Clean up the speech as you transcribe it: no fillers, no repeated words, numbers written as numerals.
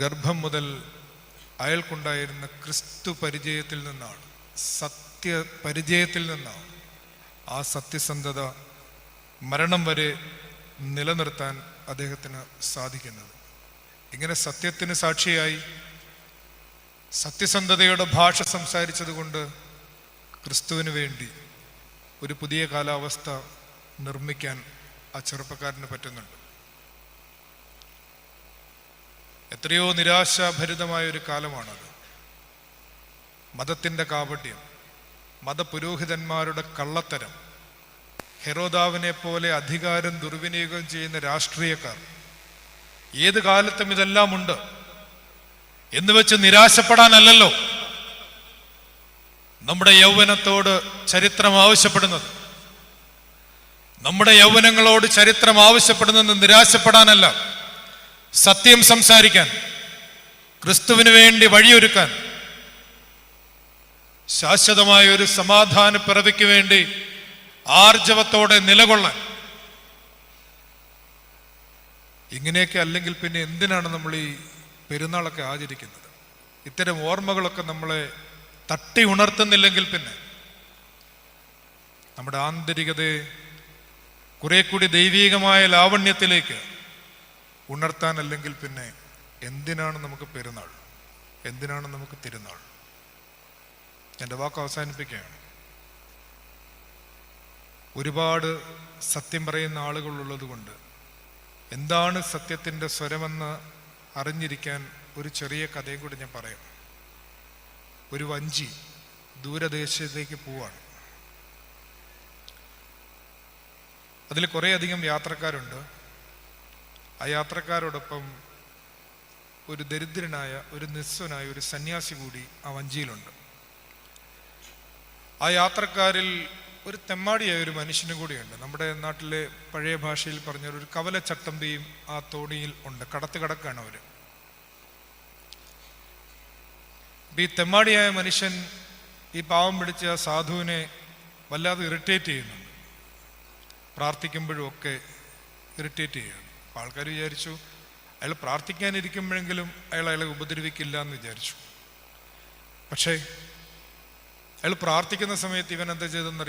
ഗർഭം മുതൽ അയാൾക്കുണ്ടായിരുന്ന ക്രിസ്തു പരിചയത്തിൽ നിന്നാണ്, സത്യപരിചയത്തിൽ നിന്നാണ് ആ സത്യസന്ധത മരണം വരെ നിലനിർത്താൻ അദ്ദേഹത്തിന് സാധിക്കുന്നത്. ഇങ്ങനെ സത്യത്തിന് സാക്ഷിയായി സത്യസന്ധതയുടെ ഭാഷ സംസാരിച്ചത് കൊണ്ട് ക്രിസ്തുവിന് വേണ്ടി ഒരു പുതിയ കാലാവസ്ഥ നിർമ്മിക്കാൻ ആ ചെറുപ്പക്കാരന് പറ്റുന്നുണ്ട്. എത്രയോ നിരാശാഭരിതമായ ഒരു കാലമാണത്. മതത്തിൻ്റെ കാപട്യം, മതപുരോഹിതന്മാരുടെ കള്ളത്തരം, ഹെരോദാവിനെ പോലെ അധികാരം ദുർവിനിയോഗം ചെയ്യുന്ന രാഷ്ട്രീയക്കാർ, ഏത് കാലത്തും ഇതെല്ലാം ഉണ്ട് എന്ന് വെച്ച് നിരാശപ്പെടാനല്ലല്ലോ നമ്മുടെ യൗവനത്തോട് ചരിത്രം ആവശ്യപ്പെടുന്നത്. നമ്മുടെ യൗവനങ്ങളോട് ചരിത്രം ആവശ്യപ്പെടുന്നത് നിരാശപ്പെടാനല്ല, സത്യം സംസാരിക്കാൻ, ക്രിസ്തുവിന് വേണ്ടി വഴിയൊരുക്കാൻ, ശാശ്വതമായ ഒരു സമാധാന പിറവിക്ക് വേണ്ടി ആർജവത്തോടെ നിലകൊള്ളാൻ. ഇങ്ങനെയൊക്കെ അല്ലെങ്കിൽ പിന്നെ എന്തിനാണ് നമ്മൾ ഈ പെരുന്നാളൊക്കെ ആചരിക്കുന്നത്? ഇത്തരം ഓർമ്മകളൊക്കെ നമ്മളെ തട്ടി ഉണർത്തുന്നില്ലെങ്കിൽ പിന്നെ നമ്മുടെ ആന്തരികതയെ കുറെ കൂടി ദൈവീകമായ ലാവണ്യത്തിലേക്ക് ഉണർത്താൻ, അല്ലെങ്കിൽ പിന്നെ എന്തിനാണ് നമുക്ക് പെരുന്നാൾ? എന്തിനാണ് നമുക്ക് തിരുനാൾ? എൻ്റെ വാക്ക് അവസാനിപ്പിക്കുകയാണ്. ഒരുപാട് സത്യം പറയുന്ന ആളുകളുള്ളത് കൊണ്ട് എന്താണ് സത്യത്തിൻ്റെ സ്വരമെന്ന് അറിഞ്ഞിരിക്കാൻ ഒരു ചെറിയ കഥയും കൂടി ഞാൻ പറയാം. ഒരു വഞ്ചി ദൂരദേശത്തേക്ക് പോവാണ്. അതിൽ കുറേയധികം യാത്രക്കാരുണ്ട്. ആ യാത്രക്കാരോടൊപ്പം ഒരു ദരിദ്രനായ, ഒരു നിസ്വനായ ഒരു സന്യാസി കൂടി ആ വഞ്ചിയിലുണ്ട്. ആ യാത്രക്കാരിൽ ഒരു തെമ്മാടിയായ ഒരു മനുഷ്യനും കൂടിയുണ്ട്. നമ്മുടെ നാട്ടിലെ പഴയ ഭാഷയിൽ പറഞ്ഞ ഒരു കവലച്ചട്ടമ്പിയും ആ തോണിയിൽ ഉണ്ട്. കടത്ത് കിടക്കാണ് അവര്. ഈ തെമ്മാടിയായ മനുഷ്യൻ ഈ പാവം പിടിച്ച ആ സാധുവിനെ വല്ലാതെ ഇറിറ്റേറ്റ് ചെയ്യുന്നുണ്ട്. പ്രാർത്ഥിക്കുമ്പോഴും ഒക്കെ ഇറിറ്റേറ്റ് ചെയ്യുകയാണ്. ആൾക്കാർ വിചാരിച്ചു അയാൾ പ്രാർത്ഥിക്കാനിരിക്കുമ്പോഴെങ്കിലും അയാളെ ഉപദ്രവിക്കില്ല എന്ന് വിചാരിച്ചു. പക്ഷേ അയാൾ പ്രാർത്ഥിക്കുന്ന സമയത്ത് ഇവൻ എന്താ ചെയ്തെന്നറിയാം?